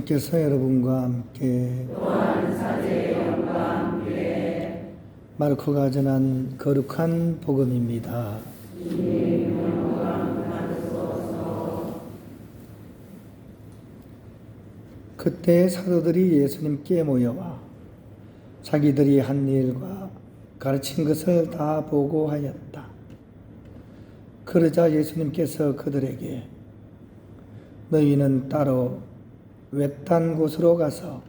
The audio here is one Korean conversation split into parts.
예수님께서 여러분과 함께 또한 사제의 영과 함께 마르코가 전한 거룩한 복음입니다. 주님 영광 받으소서. 그때 사도들이 예수님께 모여와 자기들이 한 일과 가르친 것을 다 보고하였다. 그러자 예수님께서 그들에게 너희는 따로 외딴 곳으로 가서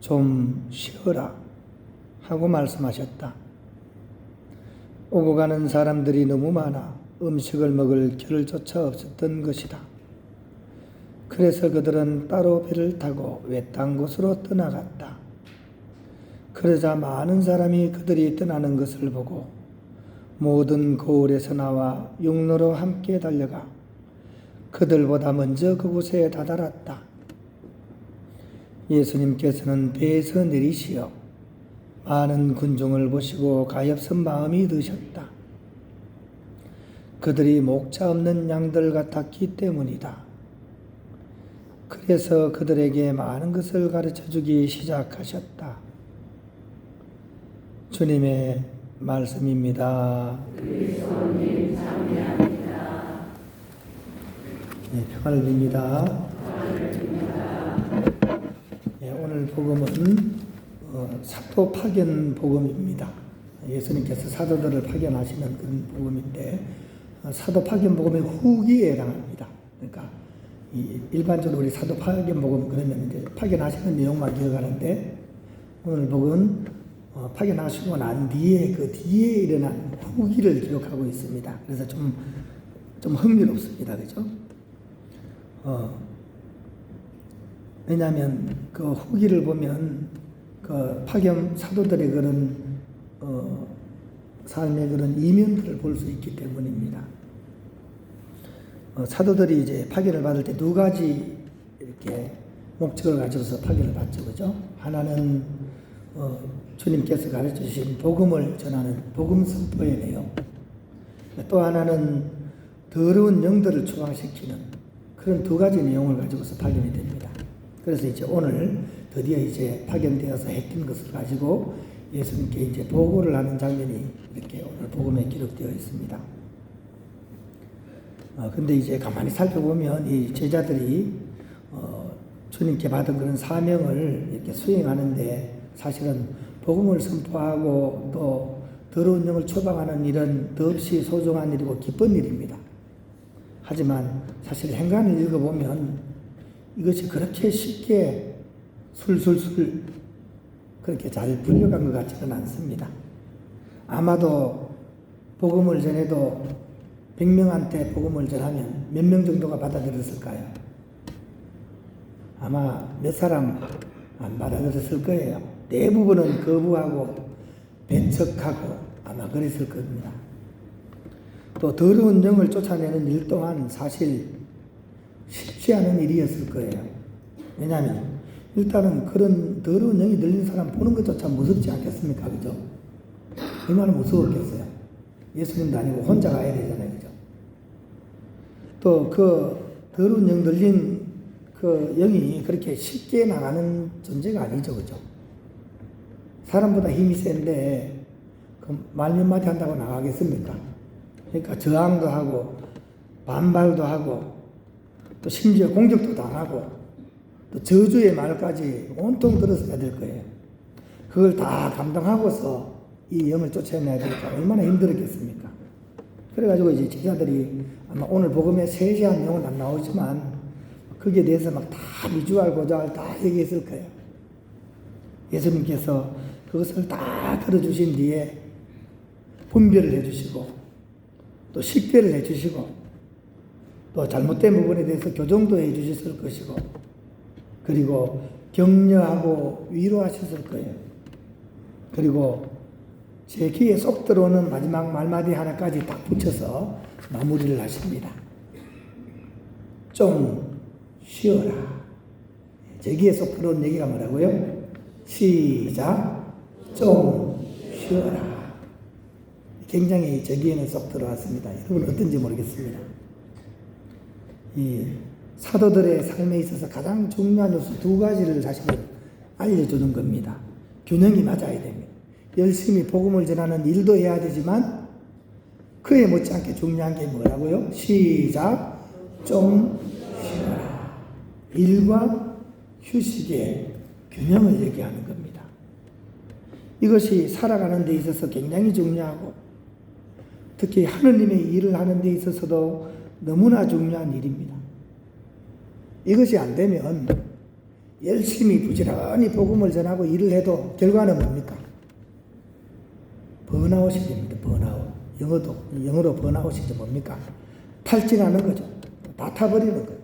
좀 쉬어라 하고 말씀하셨다. 오고 가는 사람들이 너무 많아 음식을 먹을 겨를조차 없었던 것이다. 그래서 그들은 따로 배를 타고 외딴 곳으로 떠나갔다. 그러자 많은 사람이 그들이 떠나는 것을 보고 모든 고을에서 나와 육로로 함께 달려가 그들보다 먼저 그곳에 다다랐다. 예수님께서는 배에서 내리시어 많은 군중을 보시고 가엾은 마음이 드셨다. 그들이 목자 없는 양들 같았기 때문이다. 그래서 그들에게 많은 것을 가르쳐 주기 시작하셨다. 주님의 말씀입니다. 그리스도님 찬미합니다. 네, 평안을 빕니다. 네, 오늘 복음은 사도 파견 복음입니다. 예수님께서 사도들을 파견하시는 그런 복음인데 사도 파견 복음의 후기에 해당합니다. 그러니까 일반적으로 우리 사도 파견 복음 그러면 이제 파견하시는 내용만 기억하는데 오늘 복음은 파견하시고 난 뒤에 그 뒤에 일어난 후기를 기록하고 있습니다. 그래서 좀 흥미롭습니다. 그죠? 왜냐하면 그 후기를 보면 그 파견 사도들의 그런 삶의 그런 이면들을 볼 수 있기 때문입니다. 사도들이 이제 파견을 받을 때 두 가지 이렇게 목적을 가져서 파견을 받죠. 그죠? 하나는 주님께서 가르쳐 주신 복음을 전하는 복음 선포의 내용. 또 하나는 더러운 영들을 추방시키는 그런 두 가지 내용을 가지고서 파견이 됩니다. 그래서 이제 오늘 드디어 이제 파견되어서 했던 것을 가지고 예수님께 이제 보고를 하는 장면이 이렇게 오늘 복음에 기록되어 있습니다. 근데 이제 가만히 살펴보면 이 제자들이 주님께 받은 그런 사명을 이렇게 수행하는데 사실은 복음을 선포하고 또 더러운 영을 처방하는 일은 더없이 소중한 일이고 기쁜 일입니다. 하지만 사실 행간을 읽어보면 이것이 그렇게 쉽게 술술술 그렇게 잘 풀려간 것 같지는 않습니다. 아마도 복음을 전해도 100명한테 복음을 전하면 몇 명 정도가 받아들였을까요? 아마 몇 사람 안 받아들였을 거예요. 대부분은 거부하고 배척하고 아마 그랬을 겁니다. 또 더러운 영을 쫓아내는 일 또한 사실 쉽지 않은 일이었을 거예요. 왜냐하면 일단은 그런 더러운 영이 들린 사람 보는 것조차 무섭지 않겠습니까? 그죠? 얼마나 무서웠겠어요. 예수님도 아니고 혼자 가야 되잖아요. 그죠? 또 그 더러운 영 들린 그 영이 그렇게 쉽게 나가는 존재가 아니죠. 그죠? 사람보다 힘이 센데 그 말 몇 마디 한다고 나가겠습니까? 그러니까 저항도 하고 반발도 하고 또 심지어 공격도 당하고 또 저주의 말까지 온통 들었어야 될 거예요. 그걸 다 감당하고서 이 영을 쫓아내야 되니까 얼마나 힘들었겠습니까? 그래가지고 이제 제자들이 아마 오늘 복음에 세세한 내용은 안 나오지만 거기에 대해서 막 다 미주알 고주알 다 얘기했을 거예요. 예수님께서 그것을 다 들어주신 뒤에 분별을 해주시고 또 식별을 해주시고 또 잘못된 부분에 대해서 교정도 해주셨을 것이고 그리고 격려하고 위로하셨을 거예요. 그리고 제 귀에 쏙 들어오는 마지막 말마디 하나까지 딱 붙여서 마무리를 하십니다. 좀 쉬어라. 제 귀에 쏙 들어온 얘기가 뭐라고요? 시작. 좀 쉬어라. 굉장히 제 귀에는 쏙 들어왔습니다. 여러분 어떤지 모르겠습니다. 사도들의 삶에 있어서 가장 중요한 요소 두 가지를 사실은 알려주는 겁니다. 균형이 맞아야 됩니다. 열심히 복음을 전하는 일도 해야 되지만 그에 못지않게 중요한 게 뭐라고요? 시작. 좀 쉬어라. 일과 휴식의 균형을 얘기하는 겁니다. 이것이 살아가는 데 있어서 굉장히 중요하고 특히 하느님의 일을 하는 데 있어서도 너무나 중요한 일입니다. 이것이 안 되면 열심히 부지런히 복음을 전하고 일을 해도 결과는 뭡니까? 번아웃이 됩니다. 번아웃. 영어로 번아웃이 뭡니까? 탈진하는 거죠. 다 타버리는 거예요.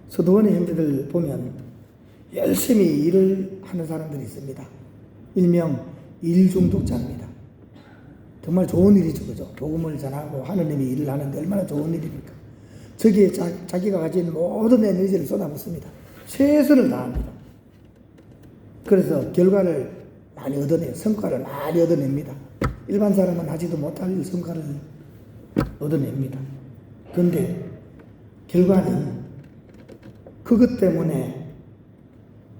서도원의 형제들 보면 열심히 일을 하는 사람들이 있습니다. 일명 일중독자입니다. 정말 좋은 일이죠. 그죠? 복음을 전하고 하느님이 일을 하는데 얼마나 좋은 일입니까? 저기에 자기가 가진 모든 에너지를 쏟아붓습니다. 최선을 다합니다. 그래서 결과를 많이 얻어내요. 성과를 많이 얻어냅니다. 일반 사람은 하지도 못할 성과를 얻어냅니다. 그런데 결과는 그것 때문에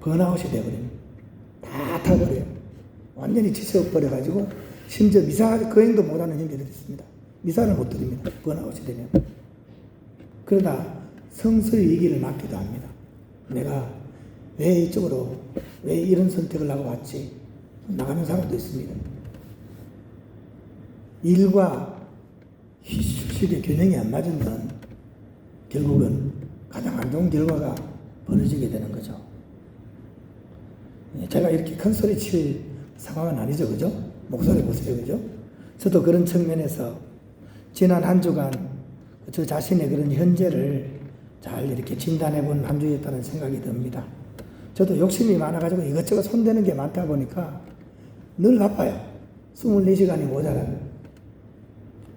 번아웃이 되어버립니다. 다 타버려요. 완전히 지쳐버려가지고 심지어 미사 거행도 못하는 형제들이 있습니다. 미사를 못 드립니다. 번아웃이 되면. 그러다 성서의 위기를 맞기도 합니다. 내가 왜 이쪽으로 왜 이런 선택을 하고 왔지? 나가는 사람도 있습니다. 일과 휴식의 균형이 안 맞으면 결국은 가장 안 좋은 결과가 벌어지게 되는 거죠. 제가 이렇게 큰 소리 칠 상황은 아니죠. 그죠? 목소리 보세요. 그죠? 저도 그런 측면에서 지난 한 주간 저 자신의 그런 현재를 잘 이렇게 진단해 본 한 주였다는 생각이 듭니다. 저도 욕심이 많아가지고 이것저것 손대는 게 많다 보니까 늘 바빠요. 24시간이 모자라요.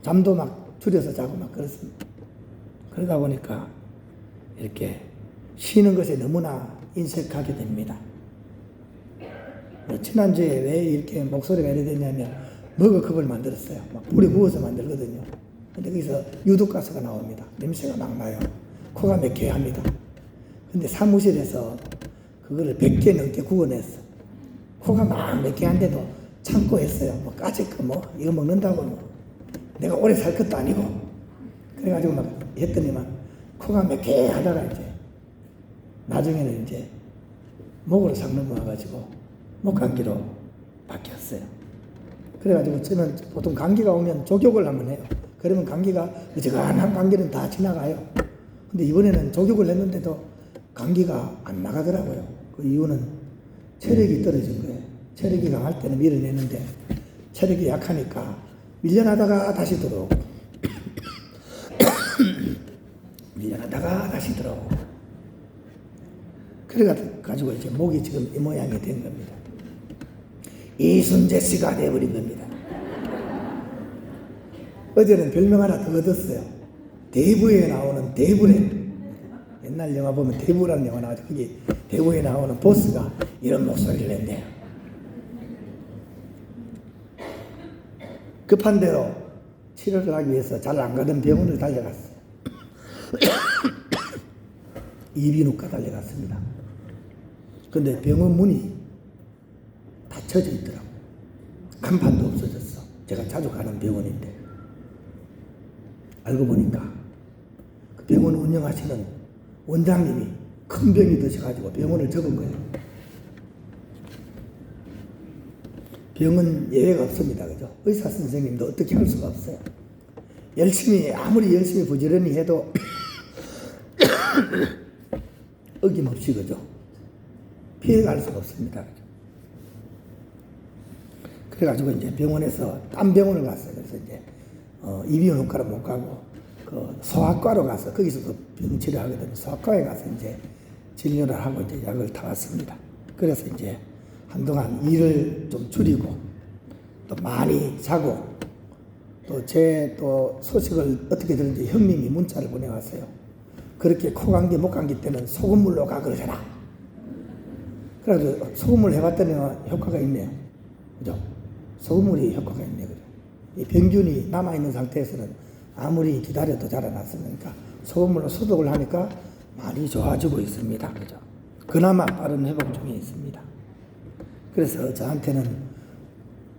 잠도 막 줄여서 자고 막 그렇습니다. 그러다 보니까 이렇게 쉬는 것에 너무나 인색하게 됩니다. 지난주에 왜 이렇게 목소리가 이래 됐냐면 머그컵을 만들었어요. 막 불에 구워서 만들거든요. 근데 거기서 유독가스가 나옵니다. 냄새가 막 나요. 코가 맥혀야 합니다. 근데 사무실에서 그거를 100개 넘게 구워냈어. 코가 막 맥혀한데도 참고 했어요. 뭐 까짓 거 이거 먹는다고 내가 오래 살 것도 아니고. 그래가지고 막 했더니만 코가 맥혀하다가 이제 나중에는 이제 목으로 싹 넘어와가지고 목감기로 바뀌었어요. 그래가지고 저는 보통 감기가 오면 족욕을 한번 해요. 그러면 감기가 어지간한 감기는 다 지나가요. 근데 이번에는 족욕을 했는데도 감기가 안 나가더라고요. 그 이유는 체력이 떨어진 거예요. 체력이 강할 때는 밀어내는데 체력이 약하니까 밀려나다가 다시 들어오고 밀려나다가 다시 들어오고 그래가지고 이제 목이 지금 이 모양이 된 겁니다. 이순재 씨가 돼버린 겁니다. 어제는 별명 하나 더 얻었어요. 대부에 나오는 대부래. 옛날 영화 보면 대부라는 영화 나와서 거기 대부에 나오는 보스가 이런 목소리를 낸대요. 급한 대로 치료를 하기 위해서 잘 안 가던 병원을 달려갔어요. 이비인후과 달려갔습니다. 근데 병원 문이 닫혀져 있더라고. 간판도 없어졌어. 제가 자주 가는 병원인데. 알고 보니까 그 병원 운영하시는 원장님이 큰 병이 드셔가지고 병원을 접은 거예요. 병은 예외가 없습니다. 그죠? 의사 선생님도 어떻게 할 수가 없어요. 아무리 열심히 부지런히 해도 어김없이 그죠? 피해갈 수가 없습니다. 그죠? 그래가지고 이제 병원에서 딴 병원을 갔어요. 그래서 이제 이비인후과로 못 가고 그 소아과로 가서 거기서도 병 치료하거든요. 소아과에 가서 이제 진료를 하고 이제 약을 타왔습니다. 그래서 이제 한동안 일을 좀 줄이고 또 많이 자고 또 제 소식을 어떻게 들은지 형님이 문자를 보내왔어요. 그렇게 코 감기 목 감기 때는 소금물로 가 그러잖아. 그래서 소금물 해봤더니 효과가 있네요. 그죠? 소금물이 효과가 있네요. 그죠? 이 병균이 남아있는 상태에서는 아무리 기다려도 자라났으니까 소금물로 소독을 하니까 많이 좋아지고 있습니다. 그죠? 그나마 빠른 회복 중에 있습니다. 그래서 저한테는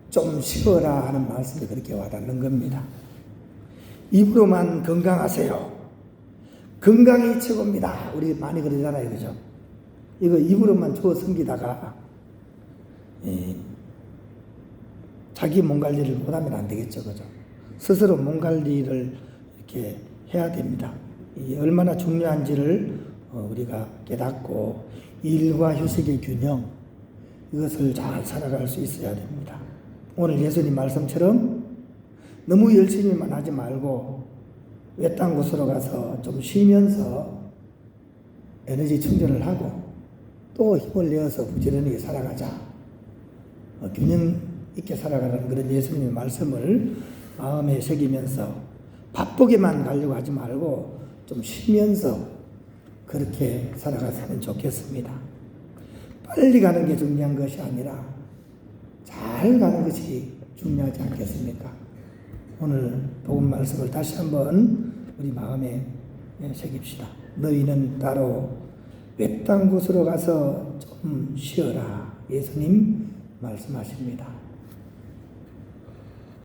좀 쉬어라 하는 말씀이 그렇게 와닿는 겁니다. 입으로만 건강하세요. 건강이 최고입니다. 우리 많이 그러잖아요. 그죠? 이거 입으로만 주워 섬기다가 자기 몸 관리를 못하면 안 되겠죠. 그죠? 스스로 몸 관리를 이렇게 해야 됩니다. 이게 얼마나 중요한지를 우리가 깨닫고 일과 휴식의 균형, 이것을 잘 살아갈 수 있어야 됩니다. 오늘 예수님 말씀처럼 너무 열심히만 하지 말고 외딴 곳으로 가서 좀 쉬면서 에너지 충전을 하고 또 힘을 내어서 부지런히 살아가자. 균형 있게 살아가는 그런 예수님의 말씀을 마음에 새기면서 바쁘게만 가려고 하지 말고 좀 쉬면서 그렇게 살아갔으면 좋겠습니다. 빨리 가는 게 중요한 것이 아니라 잘 가는 것이 중요하지 않겠습니까? 오늘 복음 말씀을 다시 한번 우리 마음에 새깁시다. 너희는 따로 외딴 곳으로 가서 좀 쉬어라. 예수님 말씀하십니다.